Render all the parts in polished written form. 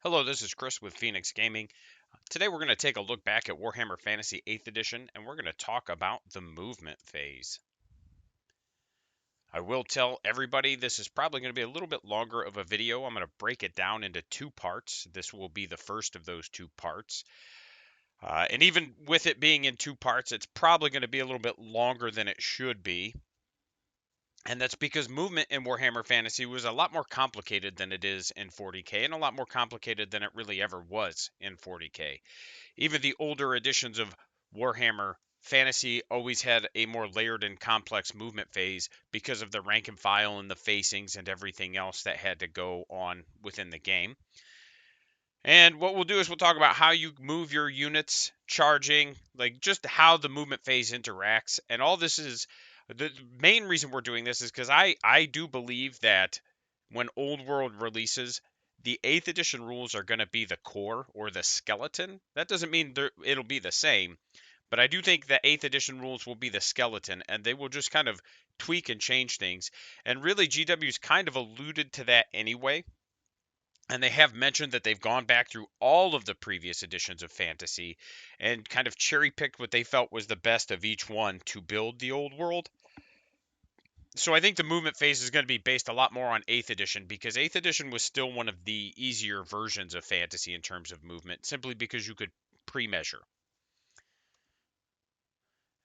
Hello, this is Chris with Phoenix Gaming. Today we're going to take a look back at Warhammer Fantasy 8th Edition and we're going to talk about the movement phase. I will tell everybody this is probably going to be a little bit longer of a video. I'm going to break it down into two parts. This will be the first of those two parts. And even with it being in two parts, it's probably going to be a little bit longer than it should be. And that's because movement in Warhammer Fantasy was a lot more complicated than it is in 40K and a lot more complicated than it really ever was in 40K. Even the older editions of Warhammer Fantasy always had a more layered and complex movement phase because of the rank and file and the facings and everything else that had to go on within the game. And what we'll do is we'll talk about how you move your units, charging, like just how the movement phase interacts. And all this is the main reason we're doing this is because I do believe that when Old World releases, the 8th edition rules are going to be the core or the skeleton. That doesn't mean it'll be the same, but I do think the 8th edition rules will be the skeleton and they will just kind of tweak and change things. And really, GW's kind of alluded to that anyway. And they have mentioned that they've gone back through all of the previous editions of Fantasy and kind of cherry picked what they felt was the best of each one to build the old world. So I think the movement phase is going to be based a lot more on 8th edition because 8th edition was still one of the easier versions of Fantasy in terms of movement, simply because you could pre-measure.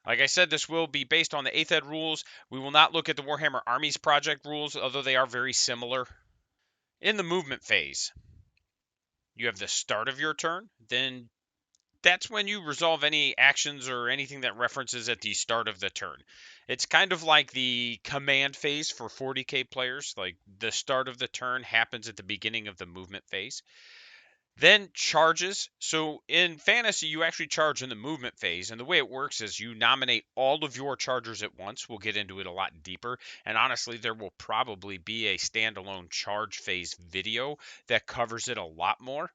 Like I said, this will be based on the 8th ed rules. We will not look at the Warhammer Armies Project rules, although they are very similar. In the movement phase, you have the start of your turn, then that's when you resolve any actions or anything that references at the start of the turn. It's kind of like the command phase for 40k players. Like the start of the turn happens at the beginning of the movement phase. Then charges. So in fantasy, you actually charge in the movement phase. And the way it works is you nominate all of your chargers at once. We'll get into it a lot deeper. And honestly, there will probably be a standalone charge phase video that covers it a lot more.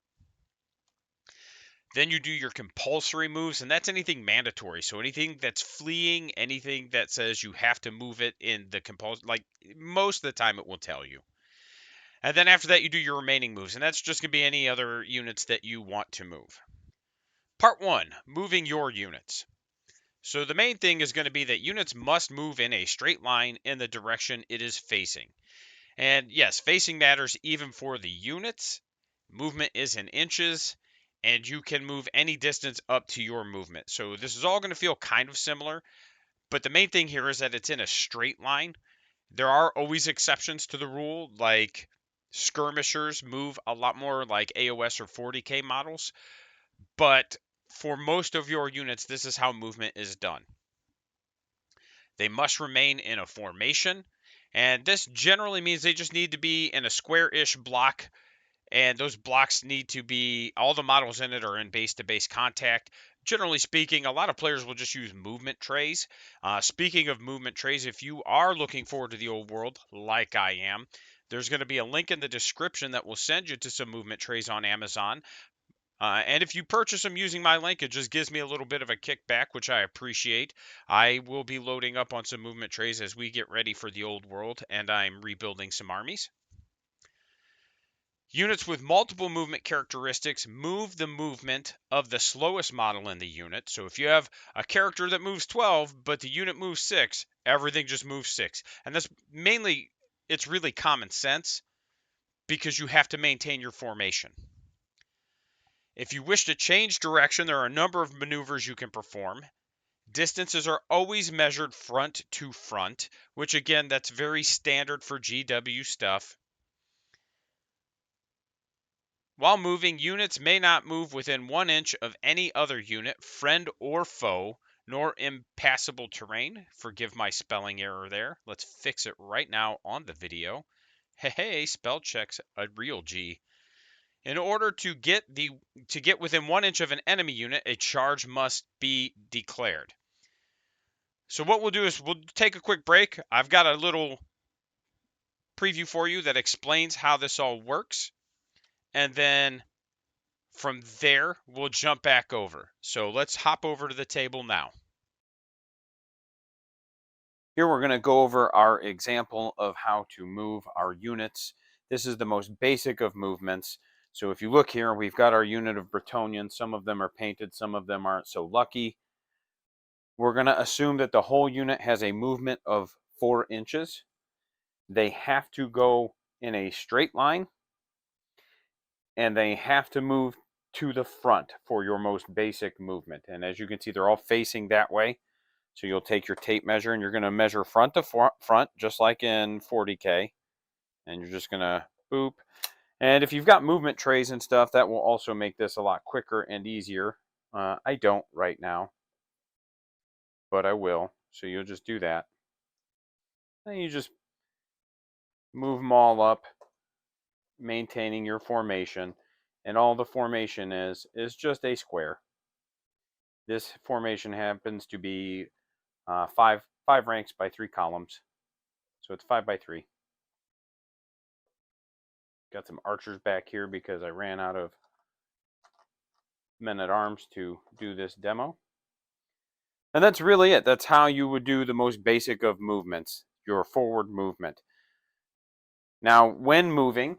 Then you do your compulsory moves, and that's anything mandatory. So anything that's fleeing, anything that says you have to move it in the compulsory, like most of the time it will tell you. And then after that, you do your remaining moves, and that's just going to be any other units that you want to move. Part 1, moving your units. So the main thing is going to be that units must move in a straight line in the direction it is facing. And yes, facing matters even for the units. Movement is in inches, and you can move any distance up to your movement. So this is all going to feel kind of similar, but the main thing here is that it's in a straight line. There are always exceptions to the rule, like skirmishers move a lot more like AOS or 40k models, but for most of your units, this is how movement is done. They must remain in a formation, and this generally means they just need to be in a square-ish block, and those blocks need to be, all the models in it are in base-to-base contact. Generally speaking, a lot of players will just use movement trays. Speaking of movement trays, if you are looking forward to the old world, like I am, there's going to be a link in the description that will send you to some movement trays on Amazon. And if you purchase them using my link, it just gives me a little bit of a kickback, which I appreciate. I will be loading up on some movement trays as we get ready for the old world, and I'm rebuilding some armies. Units with multiple movement characteristics move the movement of the slowest model in the unit. So if you have a character that moves 12, but the unit moves 6, everything just moves 6. And that's mainly, it's really common sense because you have to maintain your formation. If you wish to change direction, there are a number of maneuvers you can perform. Distances are always measured front to front, which again, that's very standard for GW stuff. While moving, units may not move within 1 inch of any other unit, friend or foe, nor impassable terrain. Forgive my spelling error there. Let's fix it right now on the video. Hey, spell check's a real G. In order to get within 1 inch of an enemy unit, a charge must be declared. So what we'll do is we'll take a quick break. I've got a little preview for you that explains how this all works. And then from there, we'll jump back over. So let's hop over to the table now. Here we're going to go over our example of how to move our units. This is the most basic of movements. So if you look here, we've got our unit of Bretonians. Some of them are painted, some of them aren't so lucky. We're going to assume that the whole unit has a movement of 4 inches. They have to go in a straight line, and they have to move to the front for your most basic movement. And as you can see, they're all facing that way. So you'll take your tape measure and you're going to measure front to front, just like in 40K. And you're just going to boop. And if you've got movement trays and stuff, that will also make this a lot quicker and easier. I don't right now, but I will. So you'll just do that. Then you just move them all up, maintaining your formation. And all the formation is just a square. This formation happens to be five ranks by 3 columns. So it's 5 by 3. Got some archers back here because I ran out of men-at-arms to do this demo. And that's really it. That's how you would do the most basic of movements, your forward movement. Now, when moving,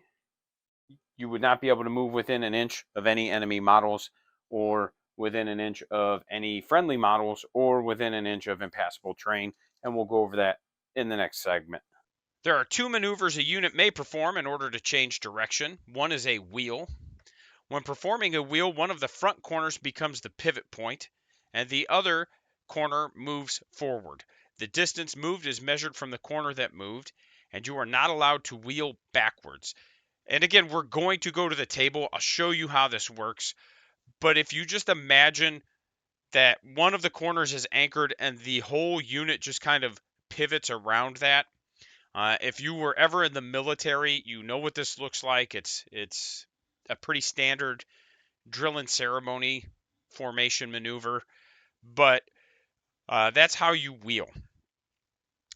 you would not be able to move within an inch of any enemy models, or within an inch of any friendly models, or within an inch of impassable terrain. And we'll go over that in the next segment. There are 2 maneuvers a unit may perform in order to change direction. One is a wheel. When performing a wheel, one of the front corners becomes the pivot point, and the other corner moves forward. The distance moved is measured from the corner that moved, and you are not allowed to wheel backwards. And again, we're going to go to the table. I'll show you how this works. But if you just imagine that one of the corners is anchored and the whole unit just kind of pivots around that. If you were ever in the military, you know what this looks like. It's a pretty standard drill and ceremony formation maneuver, but that's how you wheel.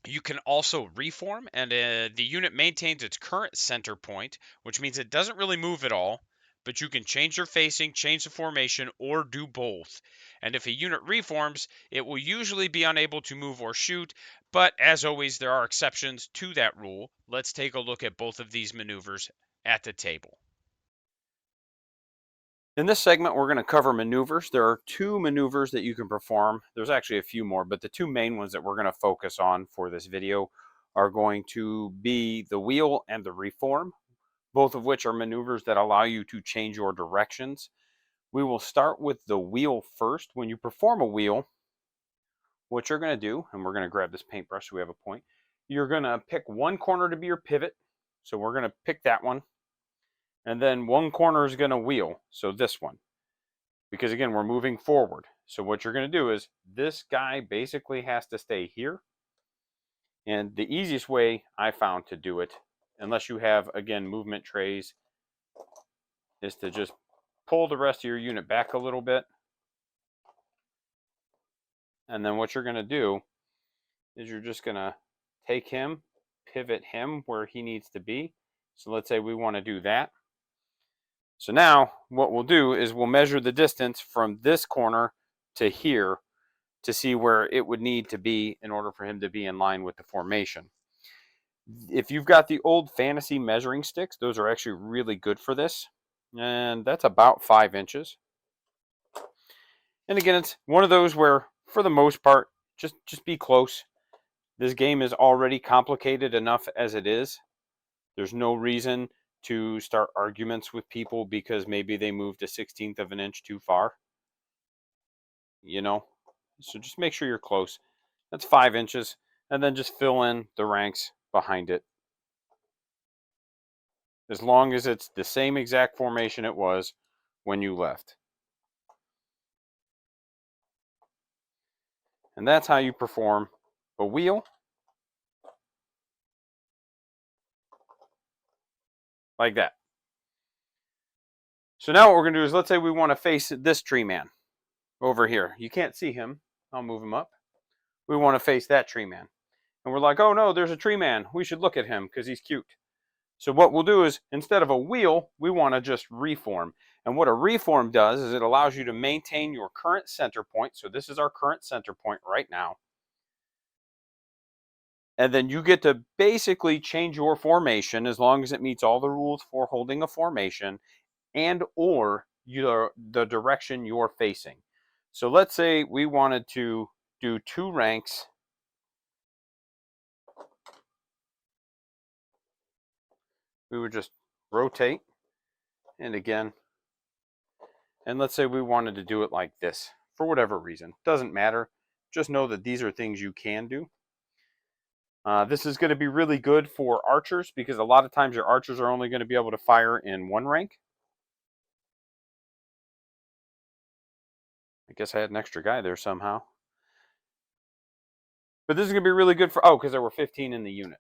You can also reform, and the unit maintains its current center point, which means it doesn't really move at all, but you can change their facing, change the formation, or do both. And if a unit reforms, it will usually be unable to move or shoot, but as always, there are exceptions to that rule. Let's take a look at both of these maneuvers at the table. In this segment, we're going to cover maneuvers. There are 2 maneuvers that you can perform. There's actually a few more, but the 2 main ones that we're going to focus on for this video are going to be the wheel and the reform, both of which are maneuvers that allow you to change your directions. We will start with the wheel first. When you perform a wheel, what you're going to do, and we're going to grab this paintbrush so we have a point, you're going to pick one corner to be your pivot. So we're going to pick that one. And then one corner is going to wheel, so this one. Because again, we're moving forward. So what you're going to do is this guy basically has to stay here. And the easiest way I found to do it, unless you have, again, movement trays, is to just pull the rest of your unit back a little bit. And then what you're going to do is you're just going to take him, pivot him where he needs to be. So let's say we want to do that. So now what we'll do is we'll measure the distance from this corner to here to see where it would need to be in order for him to be in line with the formation. If you've got the old fantasy measuring sticks, those are actually really good for this. And that's about 5 inches. And again, it's one of those where, for the most part, just be close. This game is already complicated enough as it is. There's no reason to start arguments with people because maybe they moved a 1/16 of an inch too far. You know? So just make sure you're close. That's 5 inches. And then just fill in the ranks behind it. As long as it's the same exact formation it was when you left. And that's how you perform a wheel. Like that. So now what we're going to do is, let's say we want to face this tree man over here. You can't see him. I'll move him up. We want to face that tree man. And we're like, oh no, there's a tree man. We should look at him because he's cute. So what we'll do is, instead of a wheel, we want to just reform. And what a reform does is it allows you to maintain your current center point. So this is our current center point right now. And then you get to basically change your formation as long as it meets all the rules for holding a formation and or the direction you're facing. So let's say we wanted to do 2 ranks. We would just rotate, and again, and let's say we wanted to do it like this for whatever reason. Doesn't matter. Just know that these are things you can do. This is going to be really good for archers because a lot of times your archers are only going to be able to fire in 1 rank. I guess I had an extra guy there somehow. But this is going to be really good for, because there were 15 in the unit.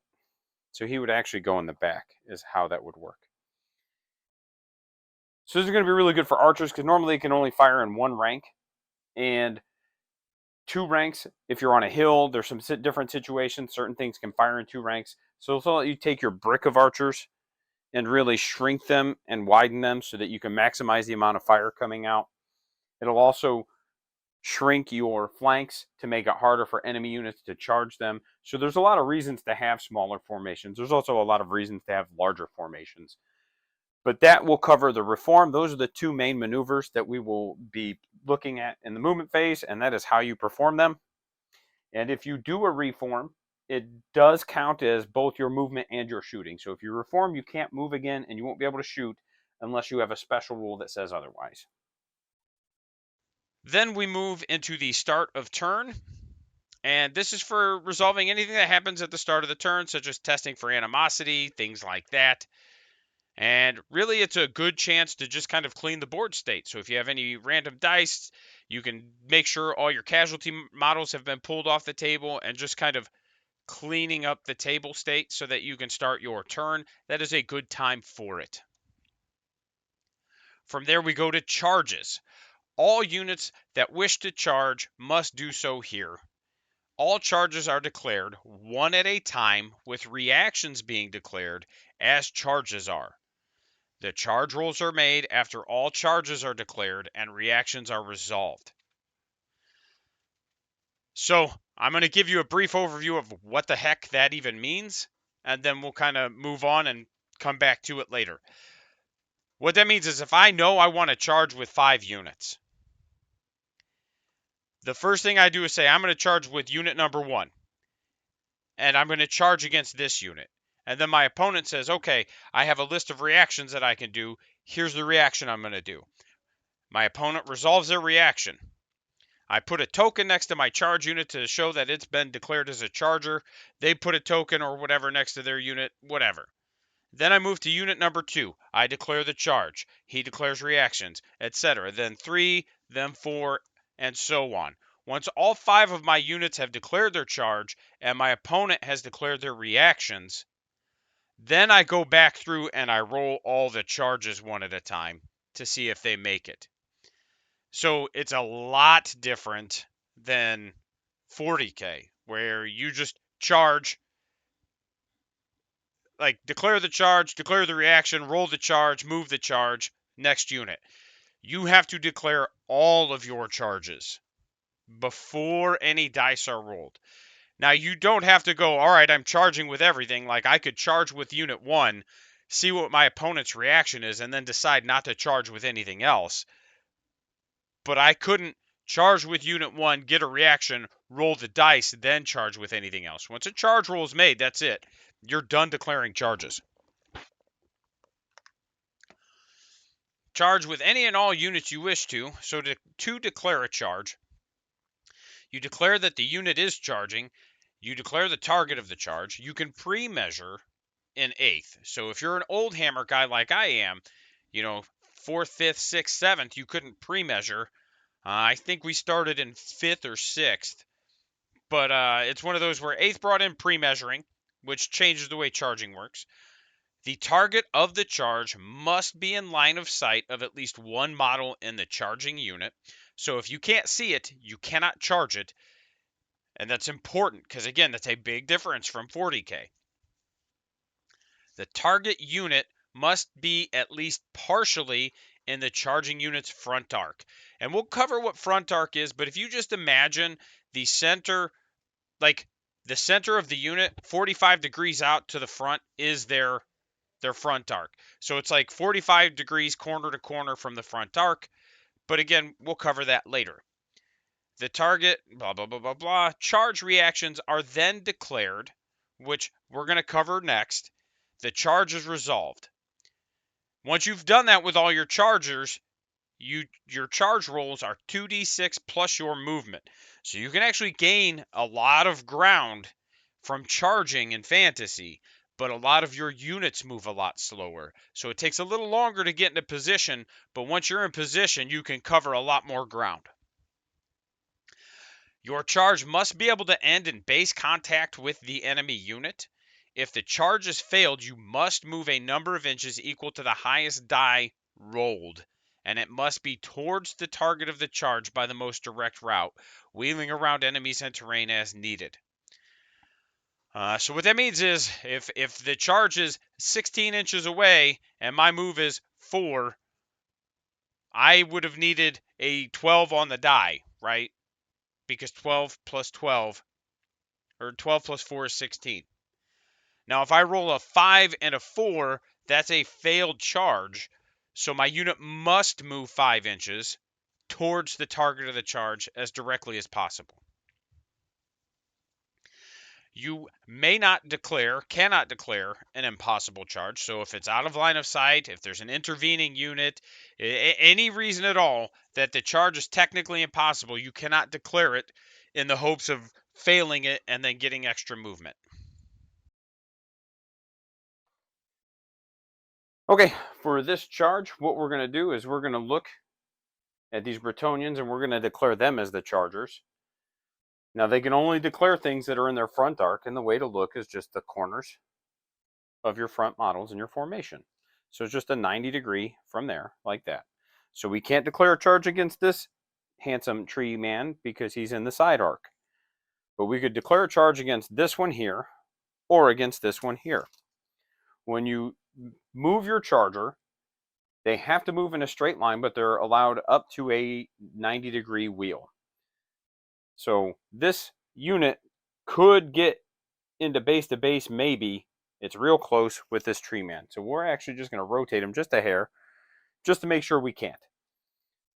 So he would actually go in the back is how that would work. So this is going to be really good for archers because normally it can only fire in 1 rank. And 2 ranks, if you're on a hill, there's some different situations. Certain things can fire in 2 ranks. So it'll let you take your brick of archers and really shrink them and widen them so that you can maximize the amount of fire coming out. It'll also shrink your flanks to make it harder for enemy units to charge them. So there's a lot of reasons to have smaller formations. There's also a lot of reasons to have larger formations. But that will cover the reform. Those are the 2 main maneuvers that we will be looking at in the movement phase, and that is how you perform them. And if you do a reform, it does count as both your movement and your shooting. So if you reform, you can't move again, and you won't be able to shoot unless you have a special rule that says otherwise. Then we move into the start of turn. And this is for resolving anything that happens at the start of the turn, such as testing for animosity, things like that. And really, it's a good chance to just kind of clean the board state. So if you have any random dice, you can make sure all your casualty models have been pulled off the table and just kind of cleaning up the table state so that you can start your turn. That is a good time for it. From there, we go to charges. All units that wish to charge must do so here. All charges are declared one at a time, with reactions being declared as charges are. The charge rolls are made after all charges are declared and reactions are resolved. So I'm going to give you a brief overview of what the heck that even means, and then we'll kind of move on and come back to it later. What that means is if I know I want to charge with 5 units, the first thing I do is say I'm going to charge with unit number 1, and I'm going to charge against this unit. And then my opponent says, okay, I have a list of reactions that I can do. Here's the reaction I'm going to do. My opponent resolves their reaction. I put a token next to my charge unit to show that it's been declared as a charger. They put a token or whatever next to their unit, whatever. Then I move to unit number 2. I declare the charge. He declares reactions, etc. Then 3, then 4, and so on. Once all 5 of my units have declared their charge and my opponent has declared their reactions, then I go back through and I roll all the charges one at a time to see if they make it. So it's a lot different than 40K, where you just charge, like declare the charge, declare the reaction, roll the charge, move the charge, next unit. You have to declare all of your charges before any dice are rolled. Now, you don't have to go, all right, I'm charging with everything. Like, I could charge with unit 1, see what my opponent's reaction is, and then decide not to charge with anything else. But I couldn't charge with unit 1, get a reaction, roll the dice, then charge with anything else. Once a charge roll is made, that's it. You're done declaring charges. Charge with any and all units you wish to. So to declare a charge, you declare that the unit is charging. You declare the target of the charge. You can pre-measure in 8th. So if you're an old hammer guy like I am, 4th, 5th, 6th, 7th, you couldn't pre-measure. I think we started in 5th or 6th. But it's one of those where 8th brought in pre-measuring, which changes the way charging works. The target of the charge must be in line of sight of at least one model in the charging unit. So if you can't see it, you cannot charge it. And that's important because, again, that's a big difference from 40K. The target unit must be at least partially in the charging unit's front arc. And we'll cover what front arc is, but if you just imagine the center, like the center of the unit, 45 degrees out to the front is their their front arc. So it's like 45 degrees corner to corner from the front arc. But again, we'll cover that later. The target, blah, blah, blah, blah, blah. Charge reactions are then declared, which we're going to cover next. The charge is resolved. Once you've done that with all your chargers, your charge rolls are 2d6 plus your movement. So you can actually gain a lot of ground from charging in fantasy, but a lot of your units move a lot slower. So it takes a little longer to get into position, but once you're in position, you can cover a lot more ground. Your charge must be able to end in base contact with the enemy unit. If the charge is failed, you must move a number of inches equal to the highest die rolled, and it must be towards the target of the charge by the most direct route, wheeling around enemies and terrain as needed. So what that means is if the charge is 16 inches away and my move is 4, I would have needed a 12 on the die, right? Because 12 plus 12, or 12 plus 4 is 16. Now, if I roll a 5 and a 4, that's a failed charge. So my unit must move 5 inches towards the target of the charge as directly as possible. You cannot declare an impossible charge. So if it's out of line of sight, if there's an intervening unit, any reason at all that the charge is technically impossible, you cannot declare it in the hopes of failing it and then getting extra movement. Okay, for this charge, what we're going to do is we're going to look at these Bretonians and we're going to declare them as the chargers. Now, they can only declare things that are in their front arc, and the way to look is just the corners of your front models in your formation. So it's just a 90-degree from there, like that. So we can't declare a charge against this handsome tree man because he's in the side arc. But we could declare a charge against this one here or against this one here. When you move your charger, they have to move in a straight line, but they're allowed up to a 90-degree wheel. So this unit could get into base to base, maybe. It's real close with this tree man. So we're actually just going to rotate him just a hair, just to make sure we can't.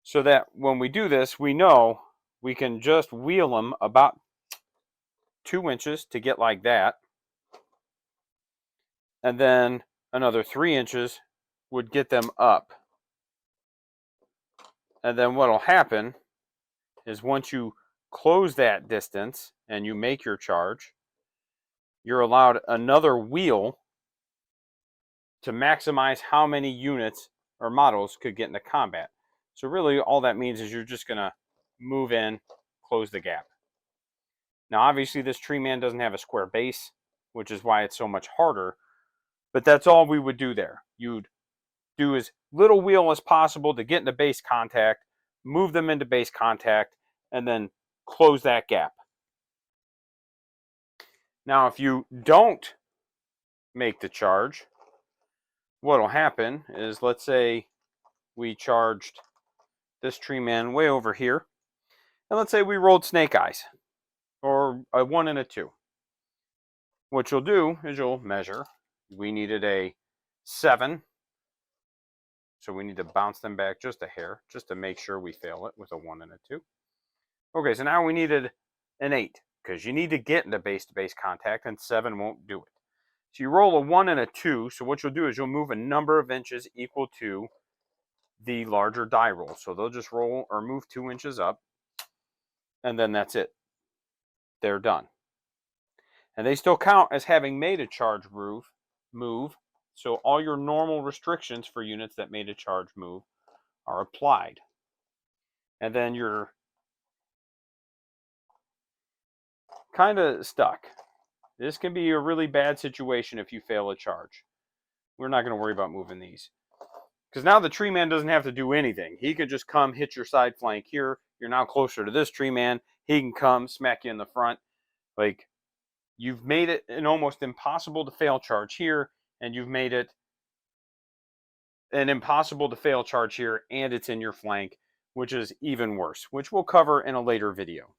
So that when we do this, we know we can just wheel him about 2 inches to get like that. And then another 3 inches would get them up. And then what'll happen is once you close that distance and you make your charge, you're allowed another wheel to maximize how many units or models could get into combat. So really all that means is you're just going to move in, close the gap. Now obviously this tree man doesn't have a square base, which is why it's so much harder, but that's all we would do there. You'd do as little wheel as possible to get into base contact, move them into base contact, and then close that gap. Now, if you don't make the charge, what'll happen is, let's say we charged this tree man way over here, and let's say we rolled snake eyes, or a 1 and a 2. What you'll do is you'll measure. We needed a 7, so we need to bounce them back just a hair, just to make sure we fail it with a 1 and a 2. Okay, so now we needed an 8, because you need to get into base-to-base contact, and 7 won't do it. So you roll a 1 and a 2, so what you'll do is you'll move a number of inches equal to the larger die roll. So they'll just roll or move 2 inches up, and then that's it. They're done. And they still count as having made a charge move, so all your normal restrictions for units that made a charge move are applied. And then you're kind of stuck. This can be a really bad situation if you fail a charge. We're not going to worry about moving these. Because now the tree man doesn't have to do anything. He can just come hit your side flank here. You're now closer to this tree man. He can come smack you in the front. Like, you've made it an almost impossible to fail charge here, and you've made it an impossible to fail charge here, and it's in your flank, which is even worse, which we'll cover in a later video.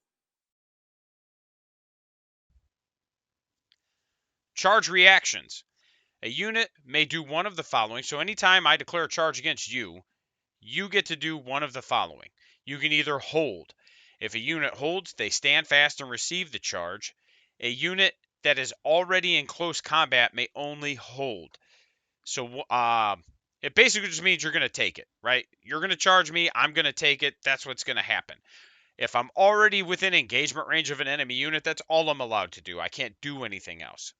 Charge reactions. A unit may do one of the following. So anytime I declare a charge against you, you get to do one of the following. You can either hold. If a unit holds, they stand fast and receive the charge. A unit that is already in close combat may only hold. So it basically just means you're going to take it, right? You're going to charge me, I'm going to take it. That's what's going to happen. If I'm already within engagement range of an enemy unit, that's all I'm allowed to do. I can't do anything else.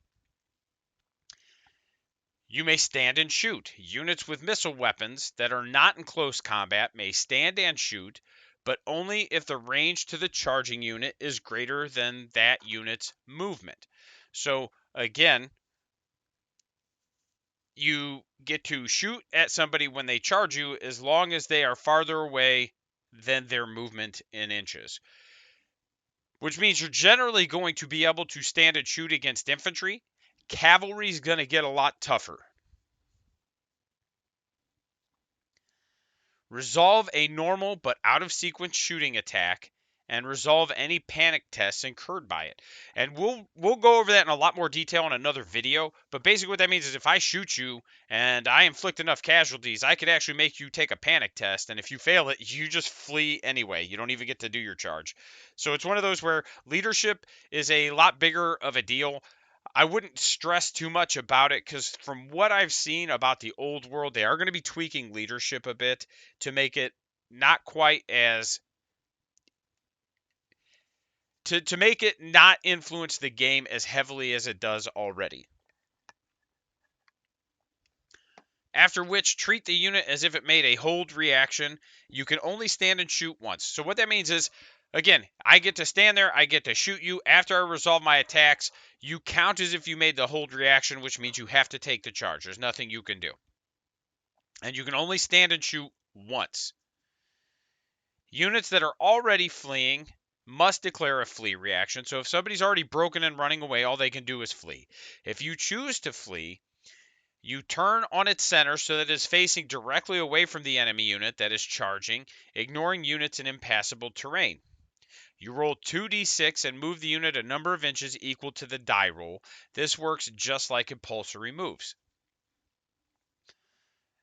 You may stand and shoot. Units with missile weapons that are not in close combat may stand and shoot, but only if the range to the charging unit is greater than that unit's movement. So, again, you get to shoot at somebody when they charge you as long as they are farther away than their movement in inches, which means you're generally going to be able to stand and shoot against infantry. Cavalry is going to get a lot tougher. Resolve a normal but out of sequence shooting attack and resolve any panic tests incurred by it. And we'll go over that in a lot more detail in another video, but basically what that means is if I shoot you and I inflict enough casualties, I could actually make you take a panic test, and if you fail it, you just flee anyway. You don't even get to do your charge. So it's one of those where leadership is a lot bigger of a deal. I wouldn't stress too much about it because from what I've seen about the old world, they are going to be tweaking leadership a bit to make it not quite as to make it not influence the game as heavily as it does already. After which, treat the unit as if it made a hold reaction. You can only stand and shoot once. So what that means is, again, I get to stand there, I get to shoot you. After I resolve my attacks, you count as if you made the hold reaction, which means you have to take the charge. There's nothing you can do. And you can only stand and shoot once. Units that are already fleeing must declare a flee reaction. So if somebody's already broken and running away, all they can do is flee. If you choose to flee, you turn on its center so that it is facing directly away from the enemy unit that is charging, ignoring units in impassable terrain. You roll 2d6 and move the unit a number of inches equal to the die roll. This works just like compulsory moves.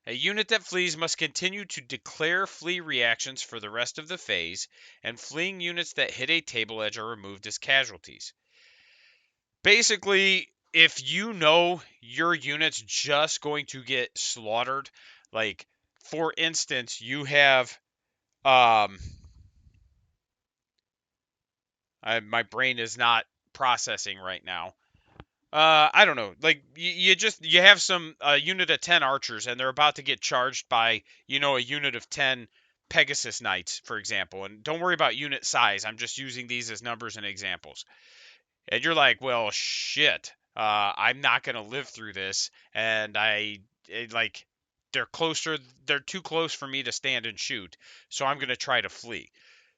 A unit that flees must continue to declare flee reactions for the rest of the phase, and fleeing units that hit a table edge are removed as casualties. Basically, if you know your unit's just going to get slaughtered, like for instance, you have my brain is not processing right now. I don't know. Like you have some unit of 10 archers and they're about to get charged by, a unit of 10 Pegasus Knights, for example. And don't worry about unit size. I'm just using these as numbers and examples. And you're like, well, shit, I'm not gonna live through this, and like they're too close for me to stand and shoot, so I'm gonna try to flee.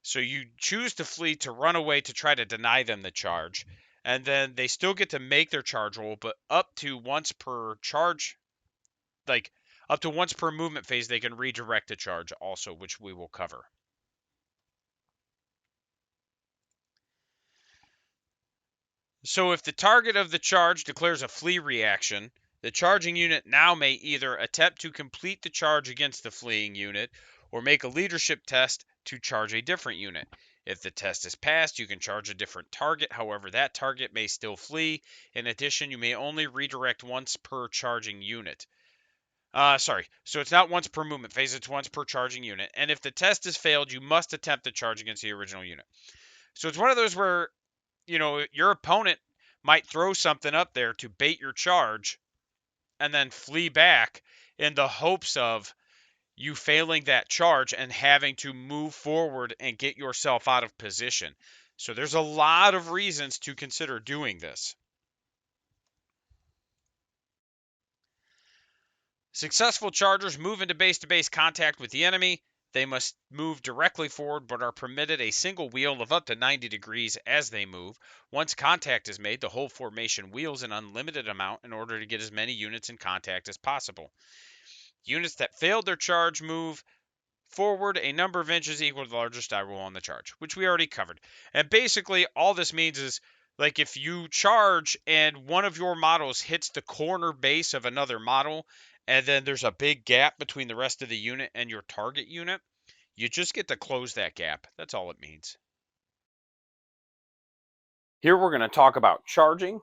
So you choose to flee to run away to try to deny them the charge, and then they still get to make their charge roll, but up to once per charge, like up to once per movement phase, they can redirect the charge also, which we will cover. So if the target of the charge declares a flee reaction, the charging unit now may either attempt to complete the charge against the fleeing unit or make a leadership test to charge a different unit. If the test is passed, you can charge a different target. However, that target may still flee. In addition, you may only redirect once per charging unit. So it's not once per movement phase, it's once per charging unit. And if the test is failed, you must attempt the charge against the original unit. So it's one of those where your opponent might throw something up there to bait your charge and then flee back in the hopes of you failing that charge and having to move forward and get yourself out of position. So there's a lot of reasons to consider doing this. Successful chargers move into base-to-base contact with the enemy. They must move directly forward but are permitted a single wheel of up to 90 degrees as they move. Once contact is made, the whole formation wheels an unlimited amount in order to get as many units in contact as possible. Units that failed their charge move forward a number of inches equal to the largest die roll on the charge, which we already covered. And basically, all this means is Like if you charge and one of your models hits the corner base of another model, and then there's a big gap between the rest of the unit and your target unit, you just get to close that gap. That's all it means. Here we're going to talk about charging.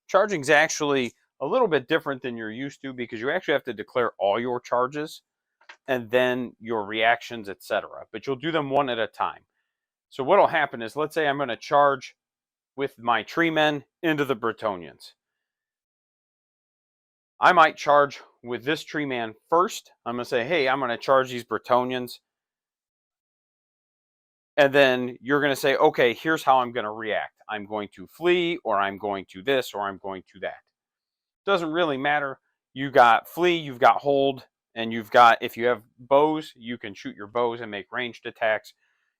Charging is actually a little bit different than you're used to because you actually have to declare all your charges and then your reactions, etc. But you'll do them one at a time. So what'll happen is, let's say I'm going to charge with my tree men into the Bretonians. I might charge with this tree man first. I'm going to say, hey, I'm going to charge these Bretonians. And then you're going to say, okay, here's how I'm going to react. I'm going to flee, or I'm going to this, or I'm going to that. Doesn't really matter. You got flee, you've got hold, and you've got, if you have bows, you can shoot your bows and make ranged attacks.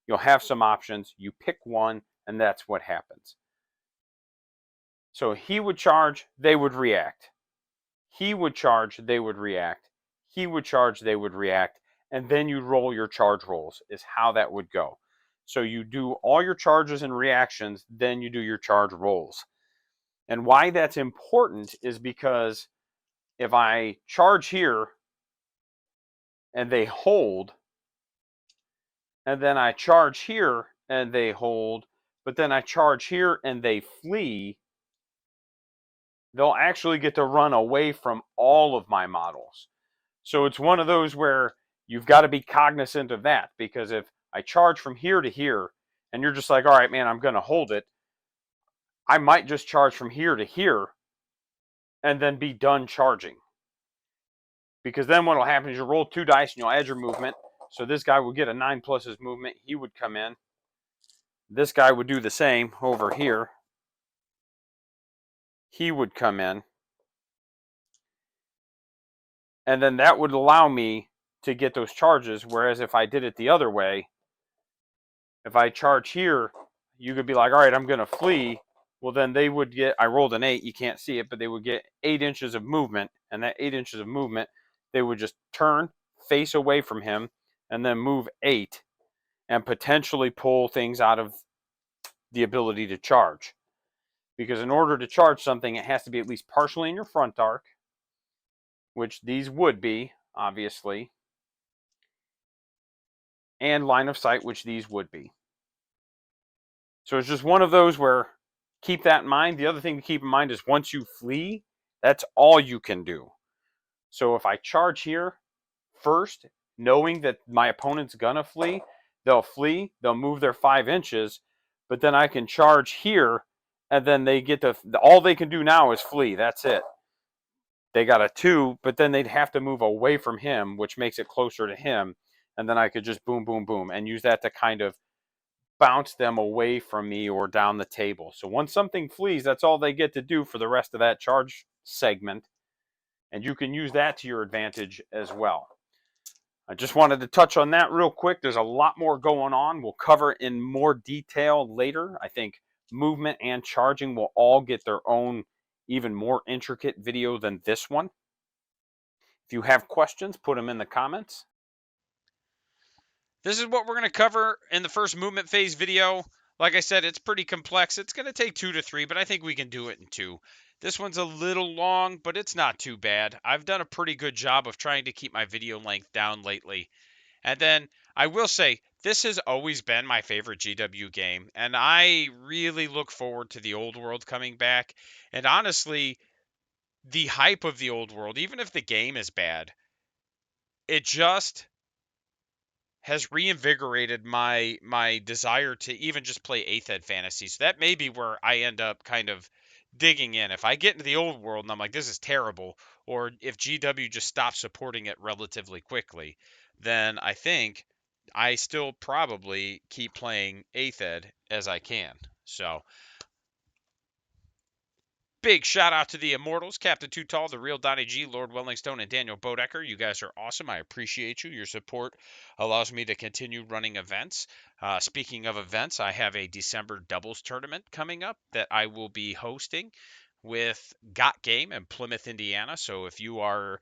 You'll have some options. You pick one, and that's what happens. So he would charge, they would react. He would charge, they would react. He would charge, they would react. And then you roll your charge rolls, is how that would go. So you do all your charges and reactions, then you do your charge rolls. And why that's important is because if I charge here and they hold, and then I charge here and they hold, but then I charge here and they flee, they'll actually get to run away from all of my models. So it's one of those where you've got to be cognizant of that, because if I charge from here to here and you're just like, all right, man, I'm going to hold it, I might just charge from here to here and then be done charging. Because then what will happen is you'll roll 2 dice and you'll add your movement. So this guy will get a 9 plus his movement. He would come in. This guy would do the same over here. He would come in. And then that would allow me to get those charges. Whereas if I did it the other way, if I charge here, you could be like, all right, I'm going to flee. Well, then they would get, I rolled an 8. You can't see it, but they would get 8 inches of movement. And that 8 inches of movement, they would just turn, face away from him, and then move 8 and potentially pull things out of the ability to charge. Because in order to charge something, it has to be at least partially in your front arc, which these would be, obviously, and line of sight, which these would be. So it's just one of those where keep that in mind. The other thing to keep in mind is once you flee, that's all you can do. So if I charge here first, knowing that my opponent's gonna flee, they'll move their 5 inches, but then I can charge here, and then they get to, all they can do now is flee. That's it. They got a 2, but then they'd have to move away from him, which makes it closer to him, and then I could just boom, boom, boom, and use that to kind of bounce them away from me or down the table. So once something flees, that's all they get to do for the rest of that charge segment, and you can use that to your advantage as well. I just wanted to touch on that real quick. There's a lot more going on. We'll cover in more detail later. I think movement and charging will all get their own even more intricate video than this one. If you have questions, put them in the comments. This is what we're going to cover in the first movement phase video. Like I said, it's pretty complex. It's going to take 2 to 3, but I think we can do it in 2. This one's a little long, but it's not too bad. I've done a pretty good job of trying to keep my video length down lately. And then I will say, this has always been my favorite GW game, and I really look forward to the old world coming back. And honestly, the hype of the old world, even if the game is bad, it just has reinvigorated my desire to even just play 8th ed fantasy. So that may be where I end up kind of digging in. If I get into the old world and I'm like, this is terrible, or if GW just stops supporting it relatively quickly, then I think I still probably keep playing 8th ed as I can. So big shout out to the Immortals, Captain Too Tall, the real Donnie G, Lord Wellingstone, and Daniel Bodecker. You guys are awesome. I appreciate you. Your support allows me to continue running events. Speaking of events, I have a December doubles tournament coming up that I will be hosting with Got Game in Plymouth, Indiana. So if you are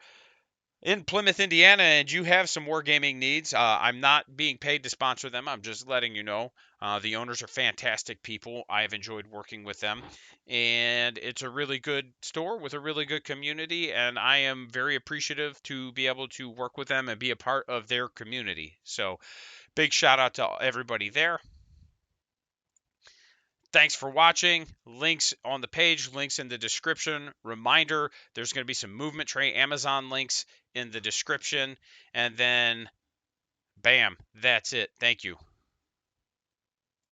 in Plymouth, Indiana, and you have some wargaming needs, I'm not being paid to sponsor them. I'm just letting you know. The owners are fantastic people. I have enjoyed working with them, and it's a really good store with a really good community. And I am very appreciative to be able to work with them and be a part of their community. So, big shout out to everybody there. Thanks for watching. Links on the page, links in the description. Reminder, there's going to be some movement tray Amazon links in the description. And then, bam, that's it. Thank you.